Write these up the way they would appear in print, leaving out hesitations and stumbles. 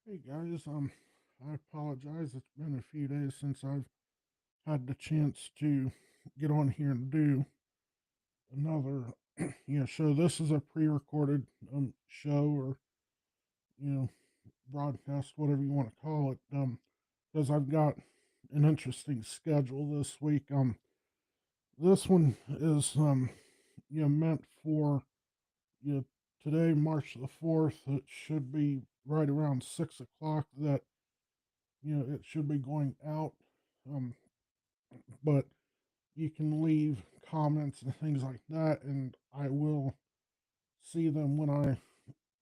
Hey guys, I apologize. It's been a few days since I've had the chance to get on here and do another, show. This is a pre-recorded show or you know broadcast, whatever you want to call it. Because I've got an interesting schedule this week. This one is meant for you know, today, March the 4th. It should be right around 6 o'clock. That it should be going out. Um, but you can leave comments and things like that, and I will see them when I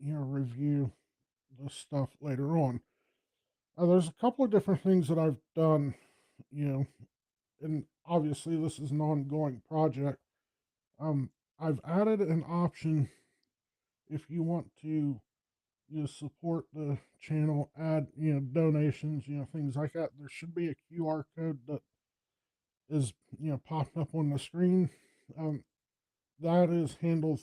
review the stuff later on. There's a couple of different things that I've done, you know, and obviously this is an ongoing project. Um, I've added an option if you want to support the channel, add donations, things like that. There should be a QR code that is popping up on the screen. Um, that is handled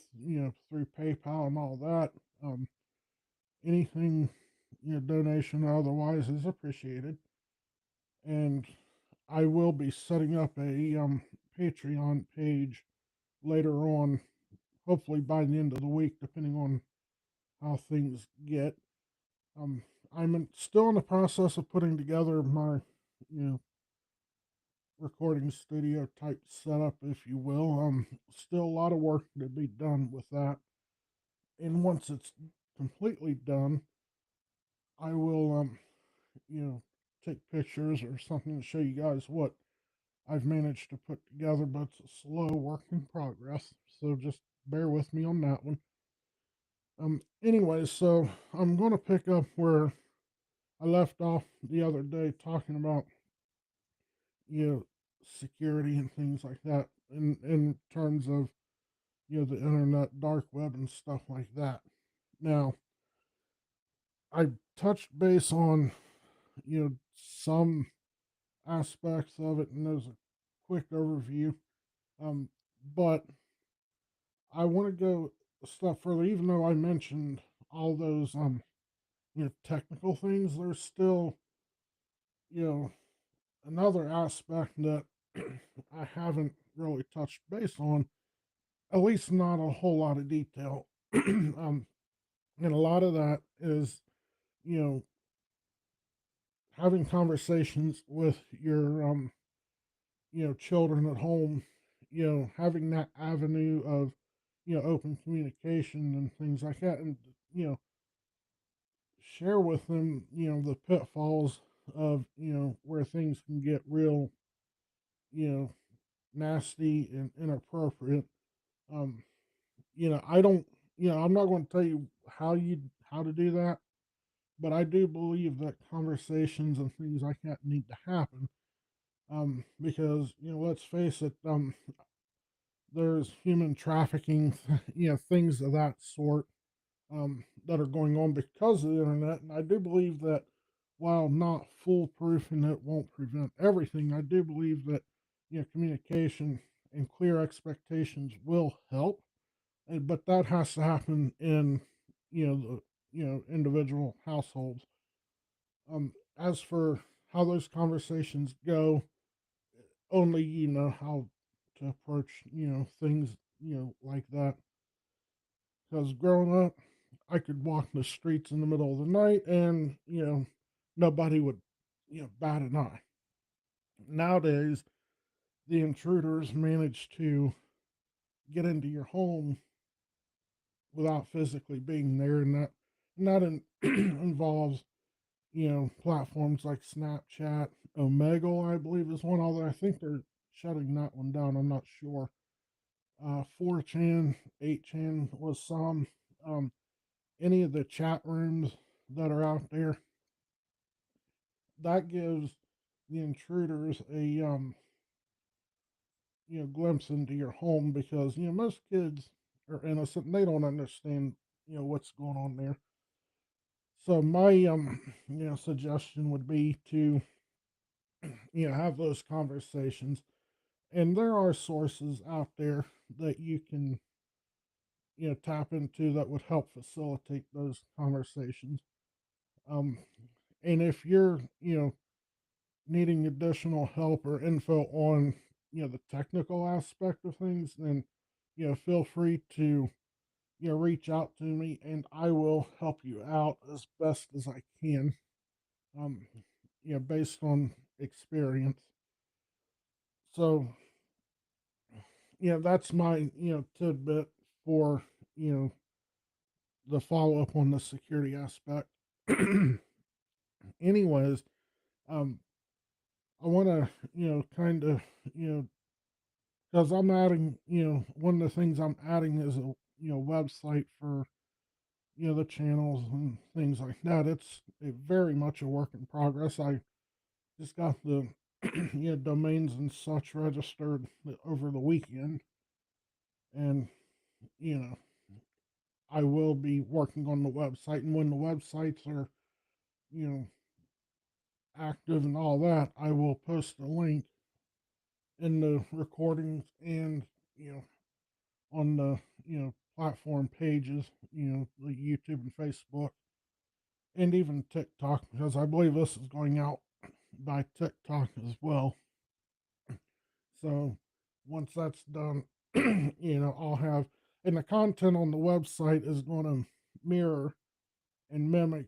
through PayPal and all that. Um, anything donation or otherwise is appreciated, and I will be setting up a Patreon page later on, hopefully by the end of the week, depending on how things get. Um, still in the process of putting together my you know recording studio type setup, if you will. Still a lot of work to be done with that, and once it's completely done, I will take pictures or something to show you guys what I've managed to put together. But it's a slow work in progress, so just bear with me on that one. Anyway, so I'm going to pick up where I left off the other day, talking about you know security and things like that, in terms of the internet, dark web, and stuff like that. Now, I touched base on some aspects of it, and there's a quick overview. Um, but I want to go a step further. Even though I mentioned all those technical things, there's still you know another aspect that I haven't really touched base on, at least not a whole lot of detail. And a lot of that is you know having conversations with your children at home, having that avenue of open communication and things like that, and you know share with them the pitfalls of where things can get real you know nasty and inappropriate. um I don't I'm not going to tell you how to do that, but I do believe that conversations and things like that need to happen. Because let's face it, there's human trafficking, things of that sort, that are going on because of the internet. And I do believe that while not foolproof and it won't prevent everything, I do believe that communication and clear expectations will help. But that has to happen in the individual households. As for how those conversations go, only you know how to approach things like that. Because growing up, I could walk the streets in the middle of the night, and nobody would bat an eye. Nowadays, the intruders manage to get into your home without physically being there, and involves platforms like Snapchat. Omegle, I believe, is one, although I think they're shutting that one down. I'm not sure. 4chan, 8chan was some. Um, any of the chat rooms that are out there, that gives the intruders a glimpse into your home, because most kids are innocent and they don't understand what's going on there. So my suggestion would be to have those conversations, and there are sources out there that you can tap into that would help facilitate those conversations. Um, and if you're, needing additional help or info on, the technical aspect of things, then, feel free to, reach out to me and I will help you out as best as I can. Um, based on experience. So, that's my, tidbit for, you know, the follow up on the security aspect. Anyways, um, I want to, kind of, you know, because I'm adding, one of the things I'm adding is a, website for, the channels and things like that. It's very much a work in progress. I just got the, domains and such registered over the weekend, and, you know, I will be working on the website. And when the websites are, you know, active and all that, I will post a link in the recordings and, you know, on the, platform pages, the YouTube and Facebook and even TikTok, because I believe this is going out by TikTok as well. So once that's done, I'll have, and the content on the website is going to mirror and mimic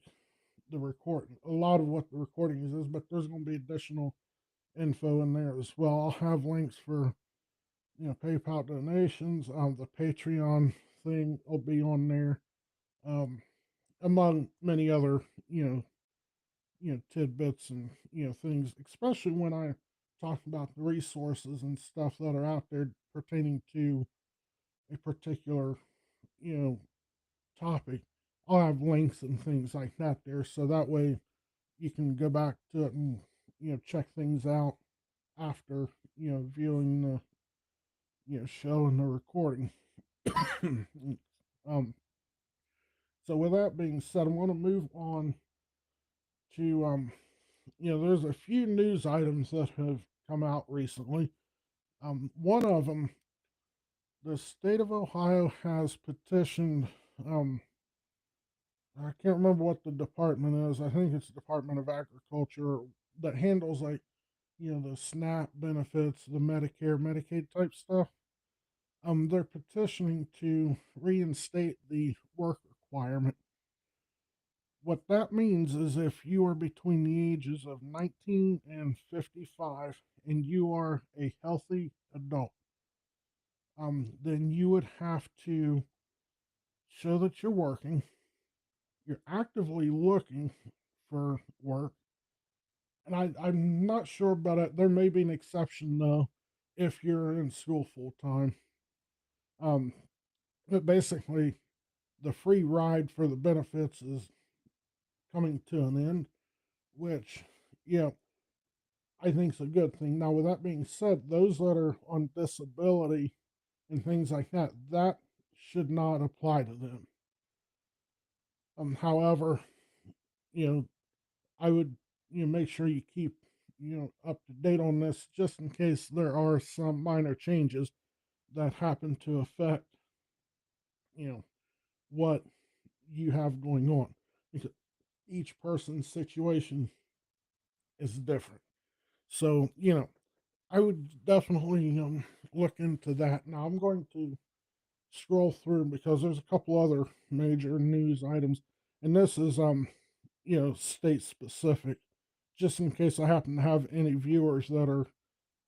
the recording, a lot of what the recording is, but there's going to be additional info in there as well. I'll have links for, PayPal donations. The Patreon thing will be on there, um, among many other, you know, tidbits and, things, especially when I talk about the resources and stuff that are out there pertaining to a particular, you know, topic. I'll have links and things like that there, so that way you can go back to it and, check things out after, viewing the, show and the recording. um, so with that being said, I want to move on to, there's a few news items that have come out recently. One of them, the state of Ohio has petitioned, I can't remember what the department is. I think it's the Department of Agriculture that handles, like, the SNAP benefits, the Medicare, Medicaid type stuff. They're petitioning to reinstate the work requirement. What that means is if you are between the ages of 19 and 55 and you are a healthy adult, then you would have to show that you're working, you're actively looking for work. And I'm not sure about it. There may be an exception, though, if you're in school full time. Um, but basically, the free ride for the benefits is coming to an end, which, yeah, I think is a good thing. Now, with that being said, those that are on disability and things like that, that should not apply to them. However, you know, I would, make sure you keep, up to date on this just in case there are some minor changes that happen to affect, you know, what you have going on. Because each person's situation is different. So, I would definitely look into that. Now, I'm going to scroll through because there's a couple other major news items, and this is state specific, just in case I happen to have any viewers that are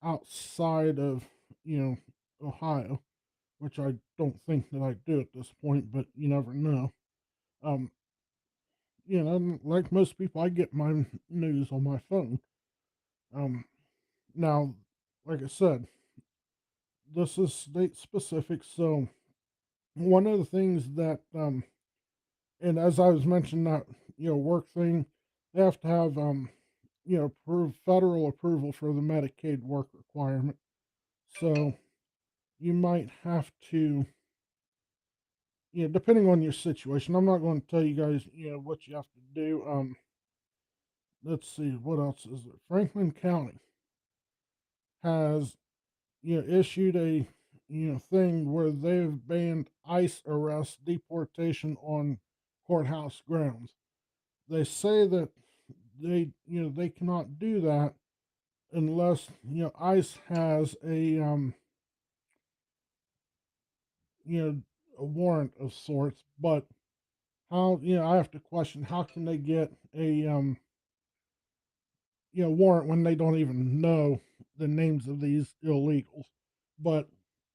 outside of you know Ohio, which I don't think that I do at this point, but you never know. Um, like most people, I get my news on my phone. Um, now, like I said, this is state specific, so one of the things that and as I was mentioning that work thing, they have to have federal approval for the Medicaid work requirement. So you might have to, depending on your situation. I'm not going to tell you guys what you have to do. Let's see, what else is there? Franklin County has issued a thing where they've banned ICE arrest deportation on courthouse grounds. they say that they cannot do that unless ICE has a warrant of sorts. But how I have to question, how can they get a warrant when they don't even know the names of these illegals? But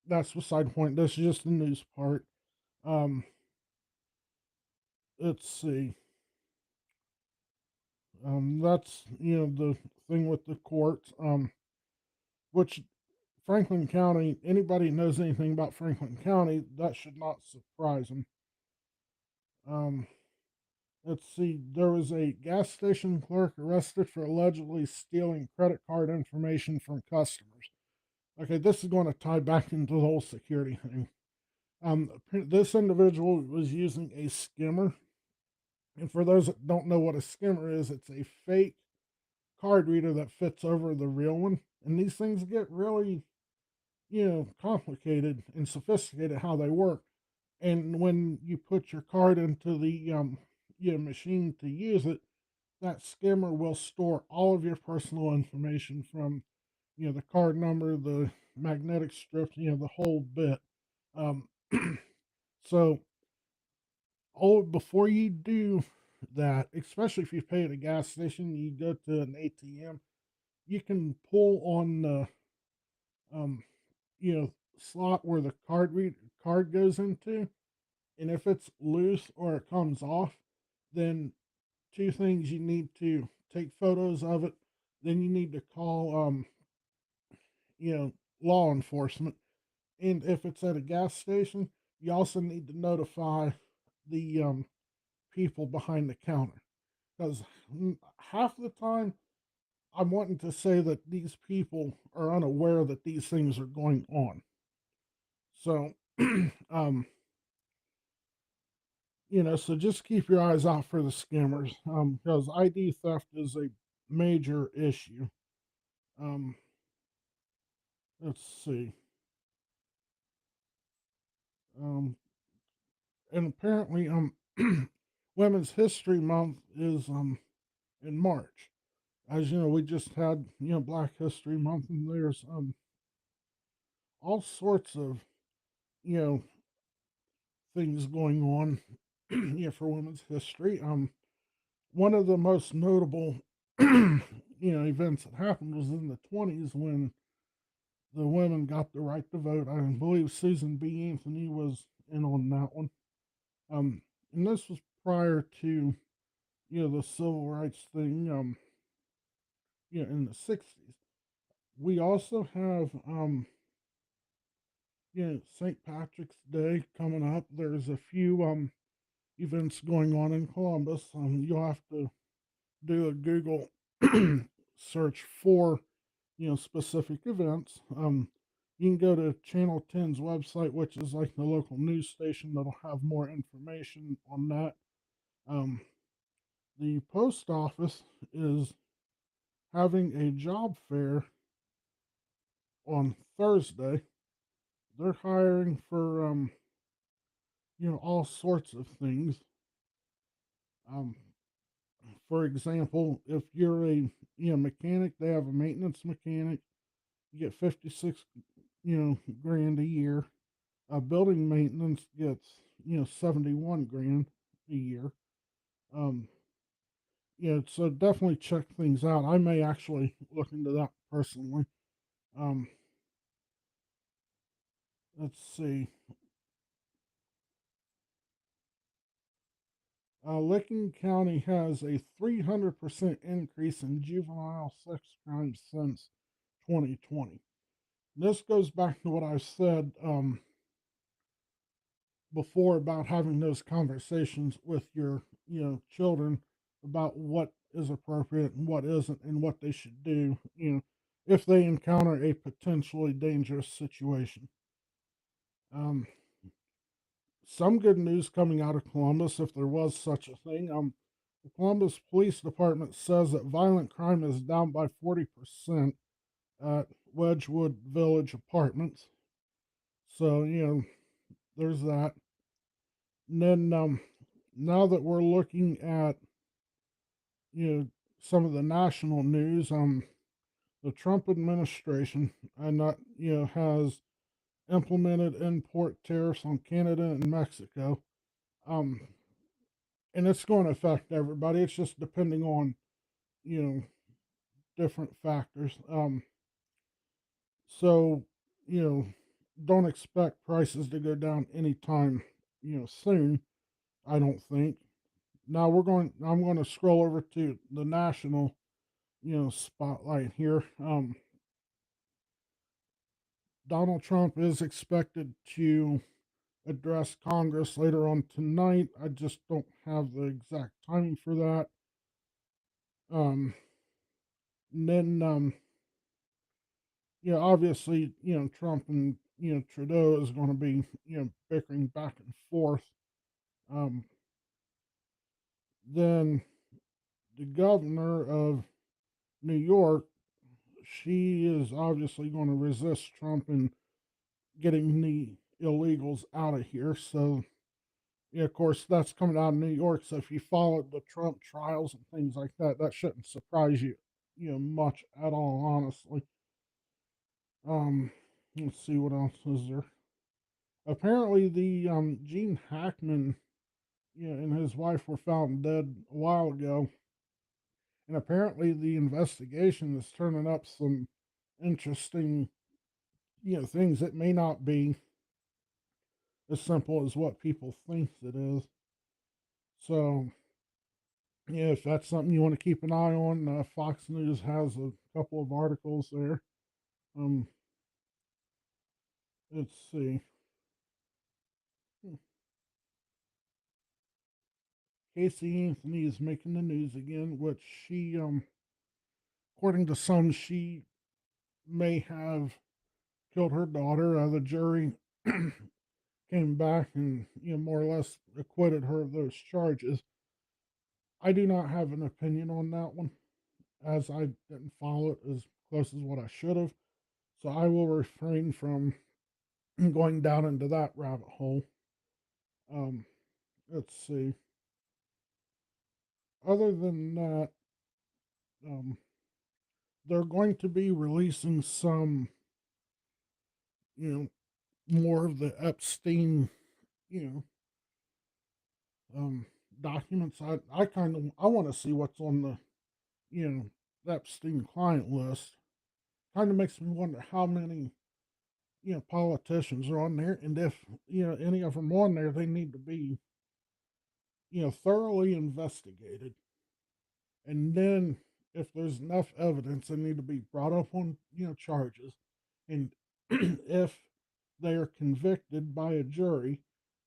that's beside the point. This is just the news part. Um, let's see. That's the thing with the courts. Which Franklin County, anybody who knows anything about Franklin County, that should not surprise them. Um, let's see. There was a gas station clerk arrested for allegedly stealing credit card information from customers. Okay, this is going to tie back into the whole security thing. This individual was using a skimmer, and for those that don't know what a skimmer is, it's a fake card reader that fits over the real one. And these things get really, complicated and sophisticated how they work. And when you put your card into the machine to use it, that skimmer will store all of your personal information from the card number, the magnetic strip, the whole bit. Um, so before you do that, especially if you pay at a gas station, you go to an ATM, you can pull on the um, slot where the card goes into, and if it's loose or it comes off, then two things: you need to take photos of it, then you need to call you know law enforcement, and if it's at a gas station, you also need to notify the people behind the counter, because half the time I'm wanting to say that these people are unaware that these things are going on. So, so just keep your eyes out for the scammers, because ID theft is a major issue. Um, let's see. Um, and apparently, Women's History Month is in March. As you know, we just had Black History Month, and there's all sorts of you know things going on for women's history. One of the most notable events that happened was in the 20s when the women got the right to vote. I believe Susan B. Anthony was in on that one. Um, and this was prior to the civil rights thing. In the 60s. We also have St. Patrick's Day coming up. There's a few events going on in Columbus. You'll have to do a Google search for specific events. You can go to Channel 10's website, which is like the local news station that'll have more information on that. Um, the post office is having a job fair on Thursday. They're hiring for all sorts of things. Um, for example, if you're a mechanic, they have a maintenance mechanic. You get 56 grand a year. Building maintenance gets 71 grand a year. Um, so definitely check things out. I may actually look into that personally. Um, let's see. Licking County has a 300% increase in juvenile sex crimes since 2020. This goes back to what I said before about having those conversations with your children about what is appropriate and what isn't and what they should do if they encounter a potentially dangerous situation. um, some good news coming out of Columbus, if there was such a thing. The Columbus Police Department says that violent crime is down by 40% at Wedgewood Village Apartments. So, there's that. And then now that we're looking at you know, some of the national news, the Trump administration, not, has implemented import tariffs on Canada and Mexico. Um, and it's going to affect everybody. It's just depending on, you know, different factors. So, you know, don't expect prices to go down anytime, soon. I don't think. Now I'm going to scroll over to the national, spotlight here. Donald Trump is expected to address Congress later on tonight. I just don't have the exact timing for that. Um, and then, obviously, Trump and Trudeau is going to be bickering back and forth. Um, then the governor of New York, she is obviously going to resist Trump and getting the illegals out of here. So, yeah, of course, that's coming out of New York. So if you followed the Trump trials and things like that, that shouldn't surprise you, much at all, honestly. Let's see what else is there. Apparently, the Gene Hackman, and his wife were found dead a while ago, and apparently the investigation is turning up some interesting, things that may not be as simple as what people think it is. So, yeah, if that's something you want to keep an eye on, Fox News has a couple of articles there. Um, let's see. Casey Anthony is making the news again, which she, according to some, she may have killed her daughter. The jury came back and, more or less acquitted her of those charges. I do not have an opinion on that one, as I didn't follow it as close as what I should have. So I will refrain from going down into that rabbit hole. Um, let's see. Other than that, um, they're going to be releasing some, you know, more of the Epstein, you know, um, documents. I kind of I want to see what's on the, Epstein client list. Kind of makes me wonder how many, politicians are on there, and if any of them on there, they need to be, thoroughly investigated. And then if there's enough evidence, they need to be brought up on, charges. And if they are convicted by a jury,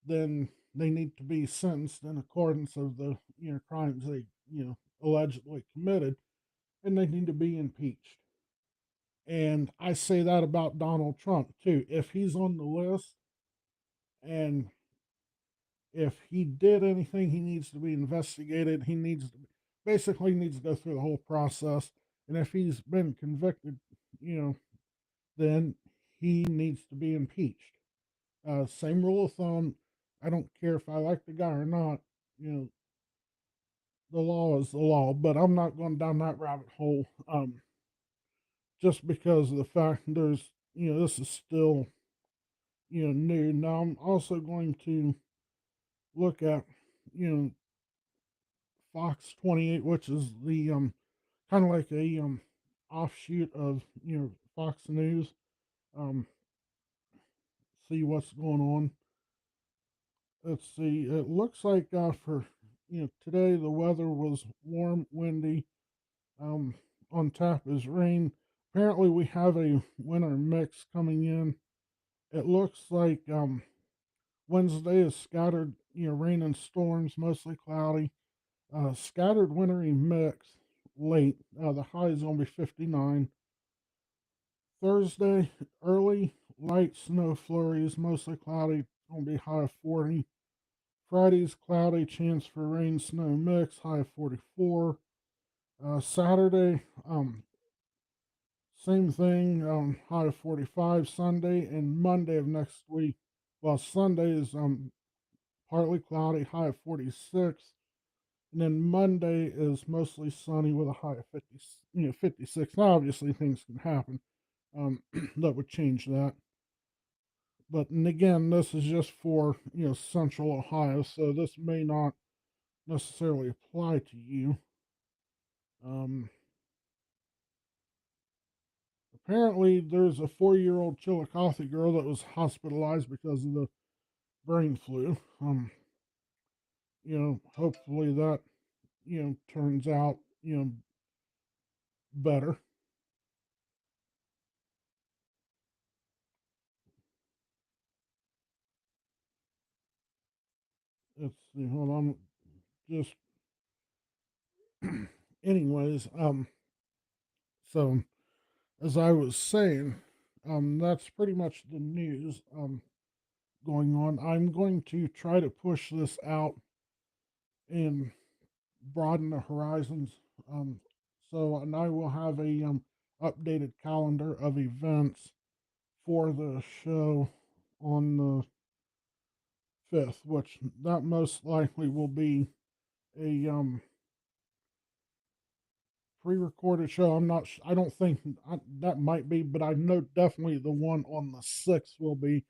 then they need to be sentenced in accordance of the, crimes they, allegedly committed, and they need to be impeached. And I say that about Donald Trump too. If he's on the list and if he did anything, he needs to be investigated. He needs to basically needs to go through the whole process. And if he's been convicted, you know, then he needs to be impeached. Same rule of thumb. I don't care if I like the guy or not. You know, the law is the law. But I'm not going down that rabbit hole. Just because of the fact there's, this is still, new. Now I'm also going to look at, you know, Fox 28, which is the kind of like a offshoot of Fox News. Um, see what's going on. Let's see. It looks like for today the weather was warm, windy. Um, on tap is rain. Apparently we have a winter mix coming in. It looks like Wednesday is scattered rain and storms, mostly cloudy. Scattered wintry mix late. The high is going to be 59. Thursday, early light snow flurries, mostly cloudy, going to be high of 40. Friday's cloudy, chance for rain, snow mix, high of 44. Saturday, same thing, high of 45. Sunday and Monday of next week. Well, Sunday is partly cloudy, high of 46. And then Monday is mostly sunny with a high of 50, 56. Now, obviously, things can happen that would change that. But and again, this is just for Central Ohio, so this may not necessarily apply to you. Um, Apparently, there's a 4-year-old Chillicothe girl that was hospitalized because of the brain flu. Hopefully that turns out better. Let's see. Hold on. Just anyways. So as I was saying, that's pretty much the news going on. I'm going to try to push this out and broaden the horizons. And I will have a updated calendar of events for the show on the 5th, which that most likely will be a pre-recorded show. I'm not. I don't think that might be, but I know definitely the one on the 6th will be,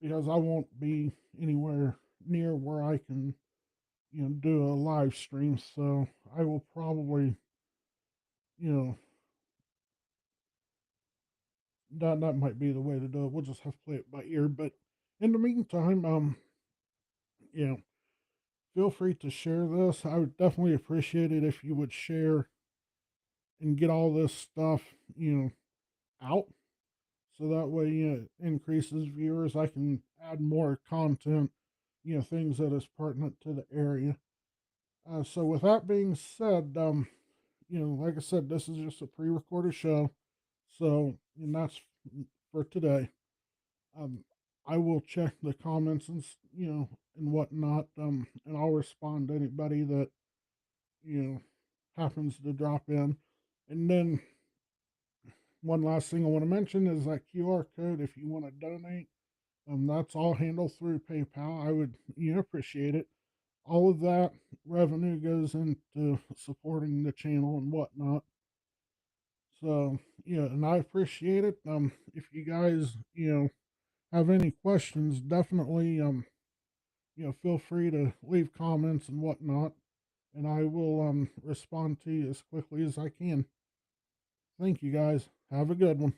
because I won't be anywhere near where I can do a live stream. So I will probably you know that might be the way to do it. We'll just have to play it by ear. But in the meantime, you know, feel free to share this. I would definitely appreciate it if you would share and get all this stuff, out. So that way, it increases viewers. I can add more content, things that is pertinent to the area. So with that being said, like I said, this is just a pre-recorded show. So, and that's for today. Um, I will check the comments and whatnot, and I'll respond to anybody that you know happens to drop in. And then one last thing I want to mention is that QR code. If you want to donate, that's all handled through PayPal. I would appreciate it. All of that revenue goes into supporting the channel and whatnot. So yeah, and I appreciate it. If you guys have any questions, definitely feel free to leave comments and whatnot, and I will respond to you as quickly as I can. Thank you guys. Have a good one.